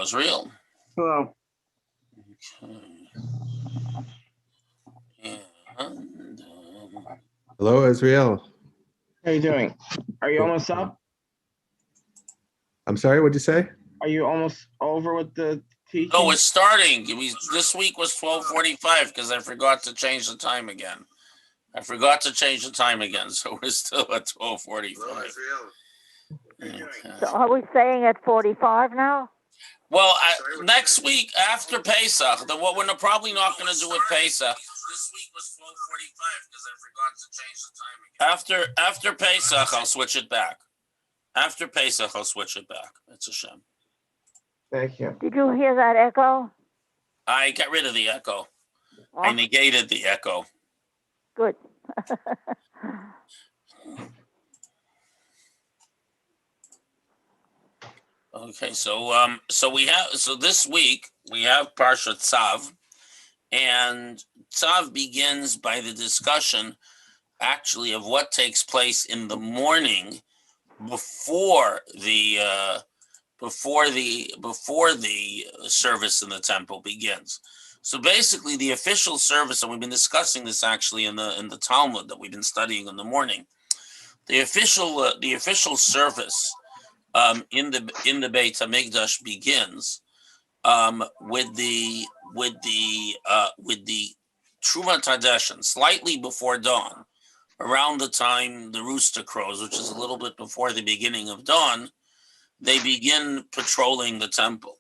Israel. Hello. Okay. And Hello, Israel. How you doing? Are you almost up? I'm sorry, what'd you say? Are you almost over with the teaching? no, it's starting. This week was 12:45 because I forgot to change the time again. So we're still at 12:45. Okay. So are we staying at 45 now? Well, next week after Pesach, what we're probably not going to do with Pesach. This week was 12:45 because I forgot to change the time again. After Pesach, I'll switch it back. It's a shame. Thank you. Did you hear that echo? I got rid of the echo. Oh, I negated the echo. good. Okay, so this week we have Parsha Tzav, and Tzav begins by the discussion, actually, of what takes place in the morning before the service in the temple begins. So basically, the official service, and we've been discussing this actually in the Talmud that we've been studying in the morning. The official service in the Beit Hamikdash begins with the Trumat Hadeshen, slightly before dawn, around the time the rooster crows, which is a little bit before the beginning of dawn. They begin patrolling the temple,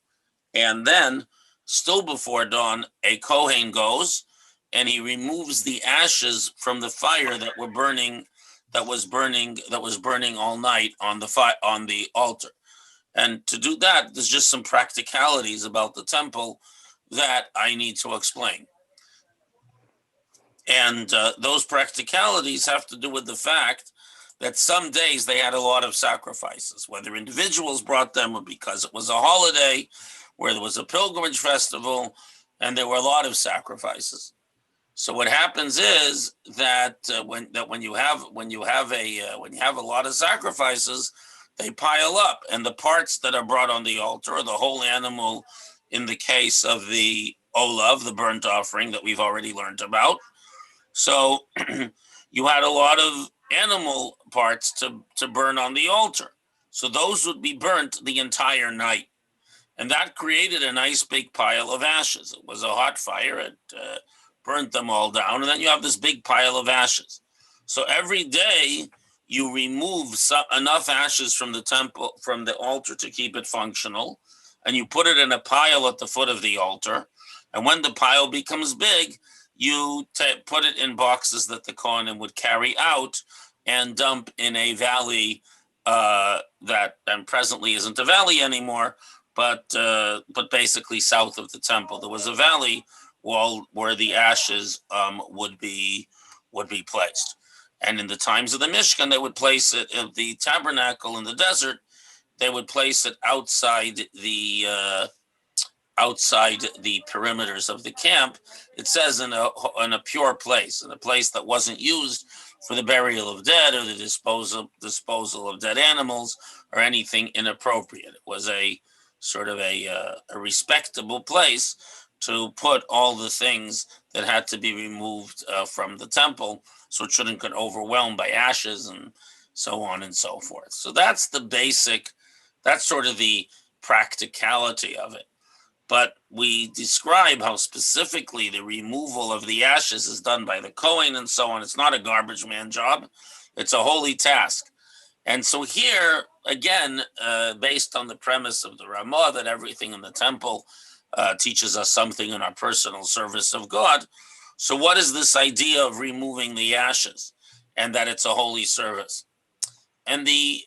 and then, still before dawn, a Kohen goes and he removes the ashes from the fire that was burning all night on the altar. And to do that, there's just some practicalities about the temple that I need to explain. And those practicalities have to do with the fact that some days they had a lot of sacrifices, whether individuals brought them or because it was a holiday, where there was a pilgrimage festival, and there were a lot of sacrifices. So what happens is that when you have a lot of sacrifices, they pile up, and the parts that are brought on the altar, or the whole animal, in the case of the olav, the burnt offering that we've already learned about. So you had a lot of animal parts to burn on the altar. So those would be burnt the entire night. And that created a nice big pile of ashes. It was a hot fire. It burnt them all down. And then you have this big pile of ashes. So every day you remove enough ashes from the temple, from the altar, to keep it functional. And you put it in a pile at the foot of the altar. And when the pile becomes big, you put it in boxes that the Kohanim would carry out and dump in a valley that presently isn't a valley anymore, but basically south of the temple. There was a valley wall where the ashes would be placed. And in the times of the Mishkan, they would place it in the tabernacle in the desert. They would place it outside the perimeters of the camp. It says in a pure place, in a place that wasn't used for the burial of dead or the disposal of dead animals or anything inappropriate. It was a sort of a respectable place to put all the things that had to be removed from the temple, so it shouldn't get overwhelmed by ashes and so on and so forth. So that's sort of the practicality of it. But we describe how specifically the removal of the ashes is done by the Kohen and so on. It's not a garbage man job. It's a holy task. And so here, again, based on the premise of the Ramah, that everything in the temple teaches us something in our personal service of God. So what is this idea of removing the ashes and that it's a holy service? And the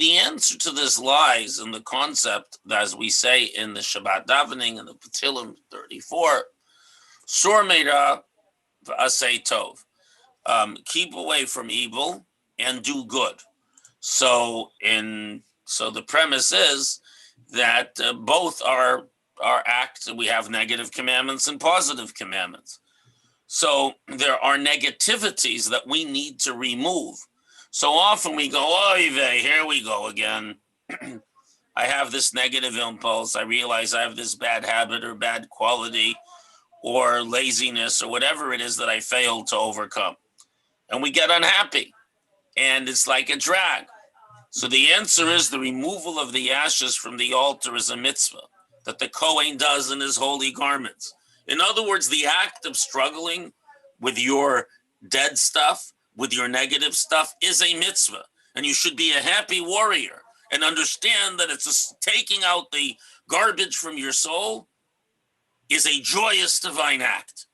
answer to this lies in the concept, as we say in the Shabbat davening in the Petilim 34, Sor Meira v'asei tov, keep away from evil and do good. So the premise is that both are acts. We have negative commandments and positive commandments. So there are negativities that we need to remove. So often we go, oy vey, here we go again. I have this negative impulse. I realize I have this bad habit or bad quality or laziness or whatever it is that I failed to overcome. And we get unhappy and it's like a drag. So the answer is the removal of the ashes from the altar is a mitzvah that the Kohen does in his holy garments. In other words, the act of struggling with your dead stuff, with your negative stuff, is a mitzvah. And you should be a happy warrior and understand that taking out the garbage from your soul is a joyous divine act.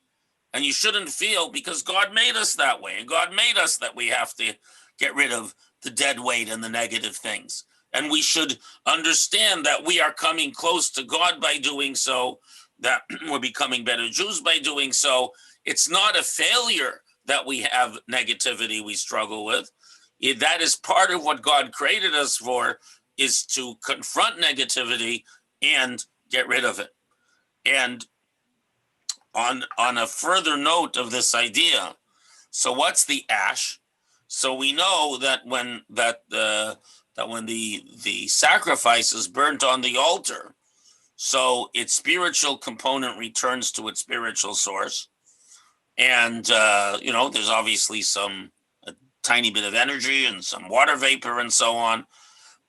And you shouldn't feel, because God made us that way. And God made us that we have to get rid of the dead weight and the negative things. And we should understand that we are coming close to God by doing so, that we're becoming better Jews by doing so. It's not a failure that we have negativity we struggle with. That is part of what God created us for, is to confront negativity and get rid of it. And on a further note of this idea, so what's the ash? So we know that when the sacrifice is burnt on the altar, so its spiritual component returns to its spiritual source, and there's obviously a tiny bit of energy and some water vapor and so on,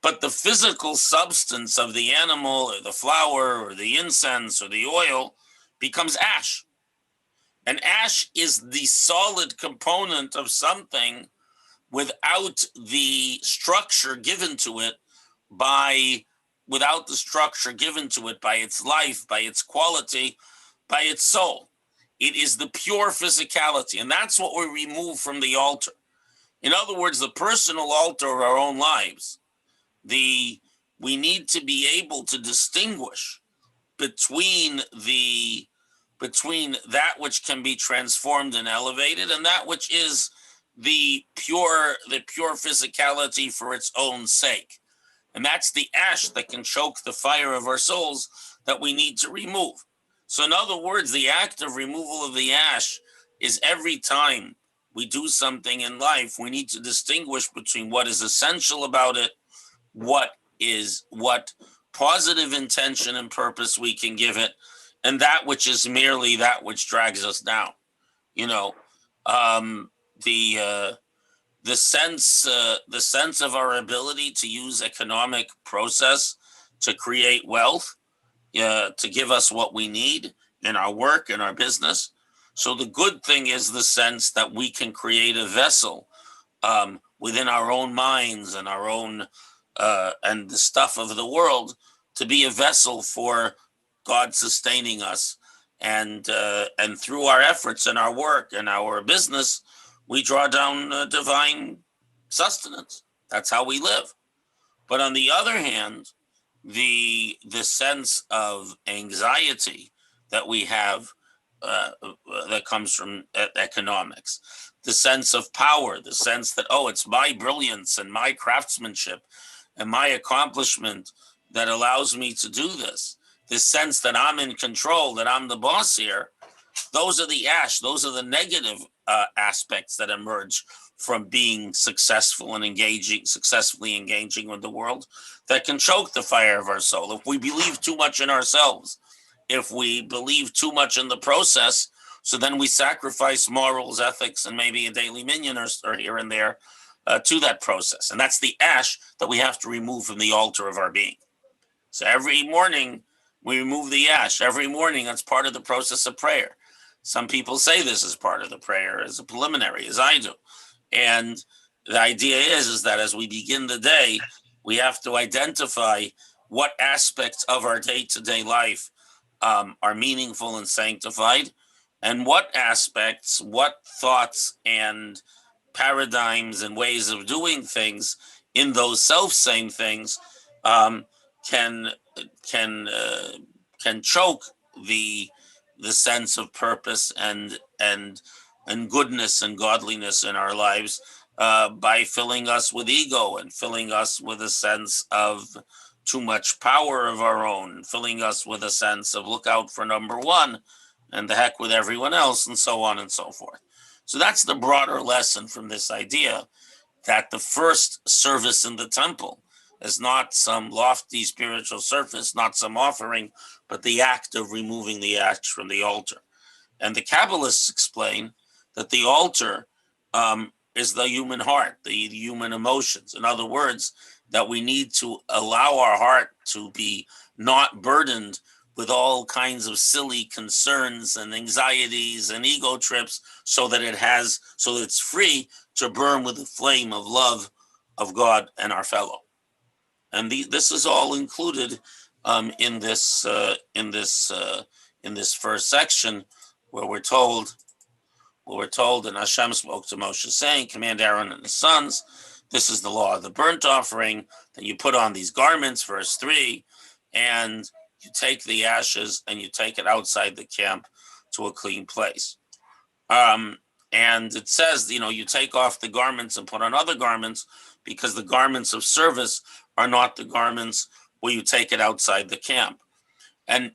but the physical substance of the animal or the flour or the incense or the oil becomes ash. And ash is the solid component of something without the structure given to it by its life, by its quality, by its soul. It is the pure physicality, and that's what we remove from the altar. In other words, the personal altar of our own lives, we need to be able to distinguish between that which can be transformed and elevated and that which is the pure physicality for its own sake. And that's the ash that can choke the fire of our souls that we need to remove. So in other words, the act of removal of the ash is every time we do something in life, we need to distinguish between what is essential about it, what positive intention and purpose we can give it, and that which is merely that which drags us down. The sense of our ability to use economic process to create wealth, to give us what we need in our work, in our business. So the good thing is the sense that we can create a vessel within our own minds and our own and the stuff of the world to be a vessel for God sustaining us, and through our efforts and our work and our business, we draw down divine sustenance. That's how we live. But on the other hand, the sense of anxiety that we have that comes from economics, the sense of power, the sense that, it's my brilliance and my craftsmanship and my accomplishment that allows me to do this. This sense that I'm in control, that I'm the boss here, those are the ash, those are the negative aspects that emerge from being successfully engaging with the world, that can choke the fire of our soul. If we believe too much in ourselves, if we believe too much in the process, so then we sacrifice morals, ethics, and maybe a daily minyan or here and there to that process. And that's the ash that we have to remove from the altar of our being. So every morning, we remove the ash. Every morning, that's part of the process of prayer. Some people say this is part of the prayer as a preliminary, as I do. And the idea is that as we begin the day, we have to identify what aspects of our day-to-day life are meaningful and sanctified, and what aspects, what thoughts and paradigms and ways of doing things in those self-same things can choke the sense of purpose and goodness and godliness in our lives by filling us with ego and filling us with a sense of too much power of our own, filling us with a sense of look out for number one and the heck with everyone else, and so on and so forth. So that's the broader lesson from this idea that the first service in the temple as not some lofty spiritual surface, not some offering, but the act of removing the ash from the altar. And the Kabbalists explain that the altar is the human heart, the human emotions. In other words, that we need to allow our heart to be not burdened with all kinds of silly concerns and anxieties and ego trips, so that it's free to burn with the flame of love of God and our fellow. And this is all included in this first section, where we're told, and Hashem spoke to Moshe saying, "Command Aaron and his sons. This is the law of the burnt offering. Then you put on these garments," verse 3, and you take the ashes and you take it outside the camp to a clean place. And it says, you take off the garments and put on other garments, because the garments of service are not the garments where you take it outside the camp. And,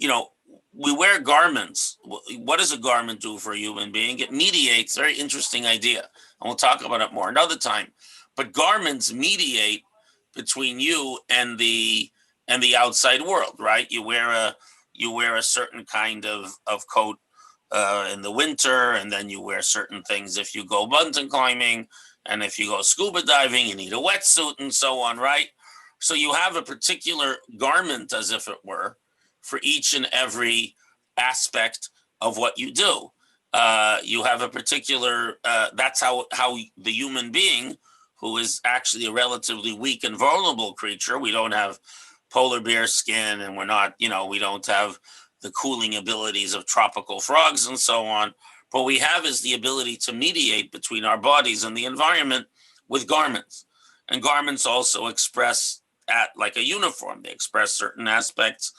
we wear garments. What does a garment do for a human being? It mediates, very interesting idea. And we'll talk about it more another time. But garments mediate between you and the outside world, right? You wear a certain kind of coat in the winter, and then you wear certain things if you go mountain climbing, and if you go scuba diving, you need a wetsuit and so on, right? So you have a particular garment, as if it were, for each and every aspect of what you do. You have a particular, that's how the human being, who is actually a relatively weak and vulnerable creature, we don't have polar bear skin, and we're not, we don't have the cooling abilities of tropical frogs and so on. What we have is the ability to mediate between our bodies and the environment with garments. And garments also express, like a uniform, they express certain aspects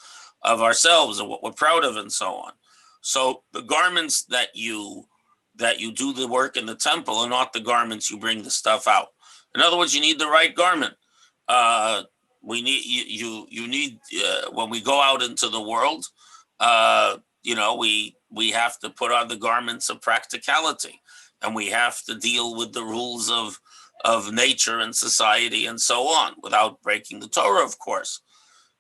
of ourselves and what we're proud of and so on. So the garments that you do the work in the temple are not the garments you bring the stuff out. In other words, you need the right garment. We need you need when we go out into the world, we have to put on the garments of practicality, and we have to deal with the rules of nature and society and so on, without breaking the Torah, of course.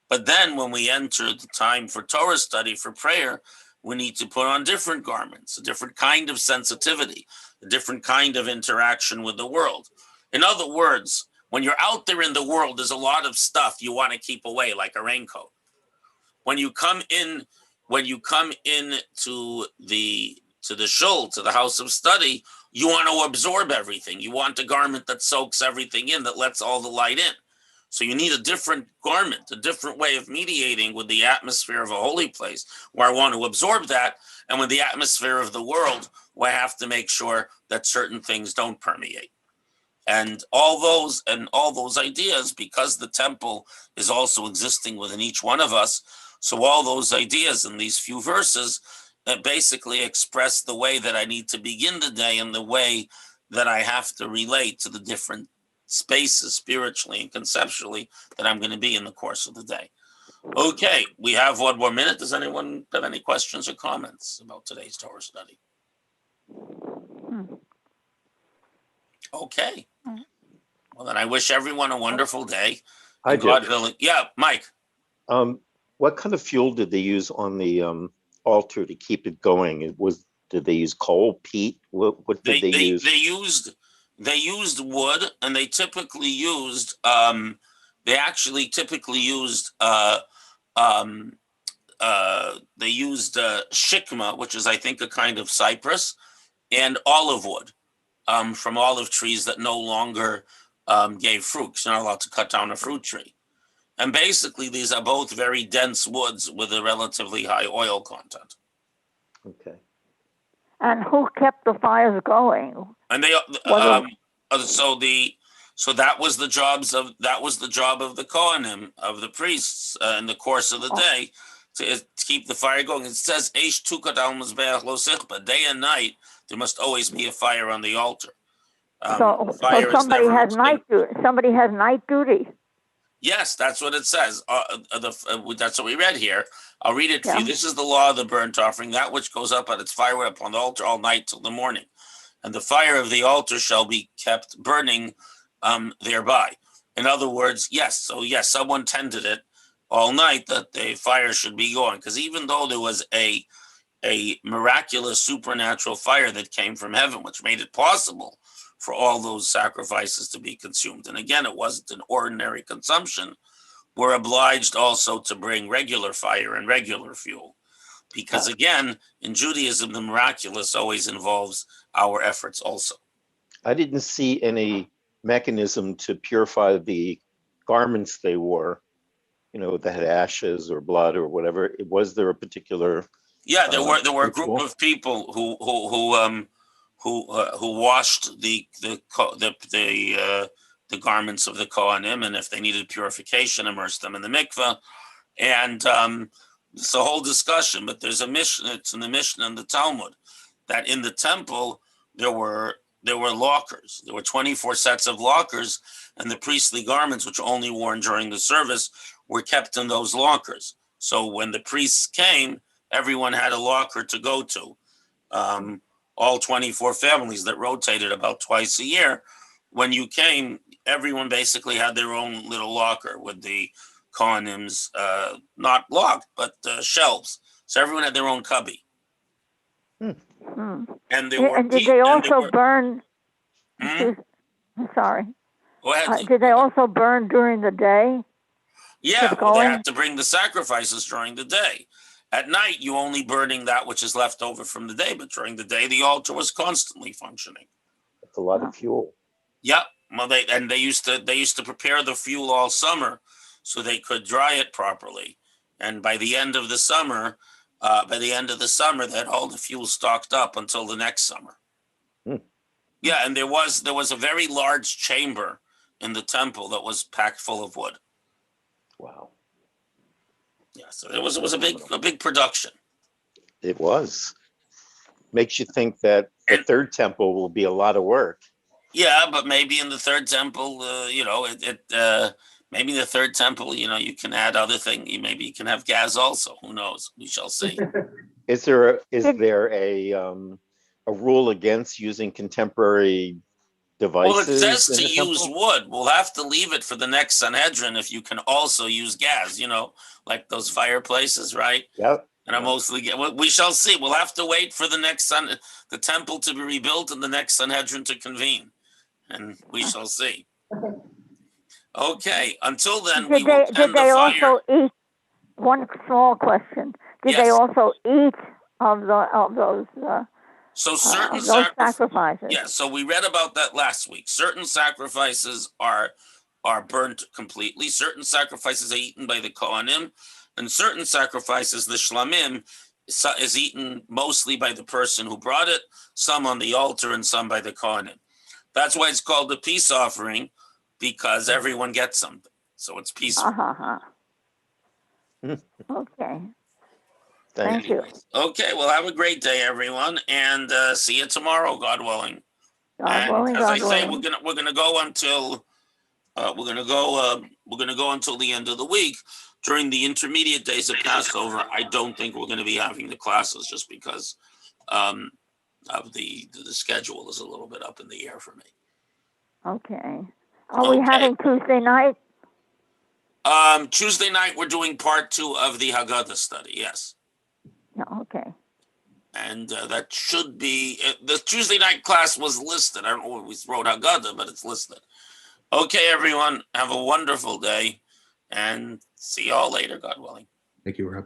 But then when we enter the time for Torah study, for prayer, we need to put on different garments, a different kind of sensitivity, a different kind of interaction with the world. In other words, when you're out there in the world, there's a lot of stuff you want to keep away, like a raincoat. When you come in to the shul, to the house of study, you want to absorb everything. You want a garment that soaks everything in, that lets all the light in. So you need a different garment, a different way of mediating with the atmosphere of a holy place, where I want to absorb that, and with the atmosphere of the world, where I have to make sure that certain things don't permeate. And all those ideas, because the temple is also existing within each one of us, so all those ideas in these few verses that basically express the way that I need to begin the day, and the way that I have to relate to the different spaces spiritually and conceptually that I'm going to be in the course of the day. Okay, we have 1 more minute. Does anyone have any questions or comments about today's Torah study? Okay. Well, then I wish everyone a wonderful day. I God do. willing. Yeah, Mike. What kind of fuel did they use on the altar to keep it going? Did they use coal, peat? What did they use? They used wood, and they typically used shikma, which is, I think, a kind of cypress, and olive wood from olive trees that no longer gave fruit, because you're not allowed to cut down a fruit tree. And basically, these are both very dense woods with a relatively high oil content. Okay. And who kept the fires going? And they so that was the job of the Kohanim, of the priests, in the course of the day, to keep the fire going. It says Eish tukat al mizbeach lo sichba. Day and night there must always be a fire on the altar. So somebody has night duty. Somebody has night duty. Yes, that's what it says. That's what we read here. I'll read it for you. This is the law of the burnt offering, that which goes up at its fire upon the altar all night till the morning. And the fire of the altar shall be kept burning thereby. In other words, yes. So yes, someone tended it all night that the fire should be going. Because even though there was a miraculous supernatural fire that came from heaven, which made it possible for all those sacrifices to be consumed. And again, it wasn't an ordinary consumption. We're obliged also to bring regular fire and regular fuel. Because again, in Judaism, the miraculous always involves our efforts also. I didn't see any mechanism to purify the garments they wore, that had ashes or blood or whatever. Was there a particular? Yeah, there were a group ritual? of people who washed the garments of the Kohanim, and if they needed purification, immersed them in the mikveh. And it's a whole discussion, but there's a Mishnah. It's in the Mishnah and the Talmud that in the temple there were lockers. There were 24 sets of lockers, and the priestly garments, which were only worn during the service, were kept in those lockers. So when the priests came, everyone had a locker to go to. All 24 families that rotated about twice a year. When you came, everyone basically had their own little locker with the Kohanim's, not locked, but shelves. So everyone had their own cubby. Hmm. And there were. And did they also burn? Hmm? I'm sorry. Go ahead. Lee. Did they also burn during the day? Yeah, well, they had to bring the sacrifices during the day. At night, you only burning that which is left over from the day, but during the day, the altar was constantly functioning. That's a lot of fuel. Yep. Well, they used to prepare the fuel all summer so they could dry it properly. And by the end of the summer, they had all the fuel stocked up until the next summer. Yeah, and there was a very large chamber in the temple that was packed full of wood. Wow. Yeah, so it was a big production. It was. Makes you think that the third temple will be a lot of work. Yeah, but maybe in the third temple, maybe the third temple, you can add other things. Maybe you can have gas also. Who knows? We shall see. Is there a rule against using contemporary devices? Well, it says in to the use temple? wood. We'll have to leave it for the next Sanhedrin if you can also use gas, like those fireplaces, right? Yep. And we shall see. We'll have to wait for the temple to be rebuilt and the next Sanhedrin to convene. And we shall see. Okay. Until then, we will tend the fire. Did they also eat? One small question: Did they Yes. also eat of those So certain sacrifices? Yeah. So we read about that last week. Certain sacrifices are burnt completely. Certain sacrifices are eaten by the Kohanim, and certain sacrifices, the Shlamim, is eaten mostly by the person who brought it. Some on the altar, and some by the Kohanim. That's why it's called the peace offering, because everyone gets something. So it's peaceful. Okay. Thank you. Okay, well, have a great day, everyone, and see you tomorrow, God willing. God willing, as I God say, willing. we're gonna go until until the end of the week. During the intermediate days of Passover, I don't think we're going to be having the classes just because of the schedule is a little bit up in the air for me. Okay. Are we having Tuesday night? Tuesday night, we're doing part 2 of the Haggadah study. Yes. No, okay. And that should be the Tuesday night class was listed. I don't know if we wrote Haggadah, but it's listed. Okay, everyone, have a wonderful day, and see y'all later, God willing. Thank you, Rabbi.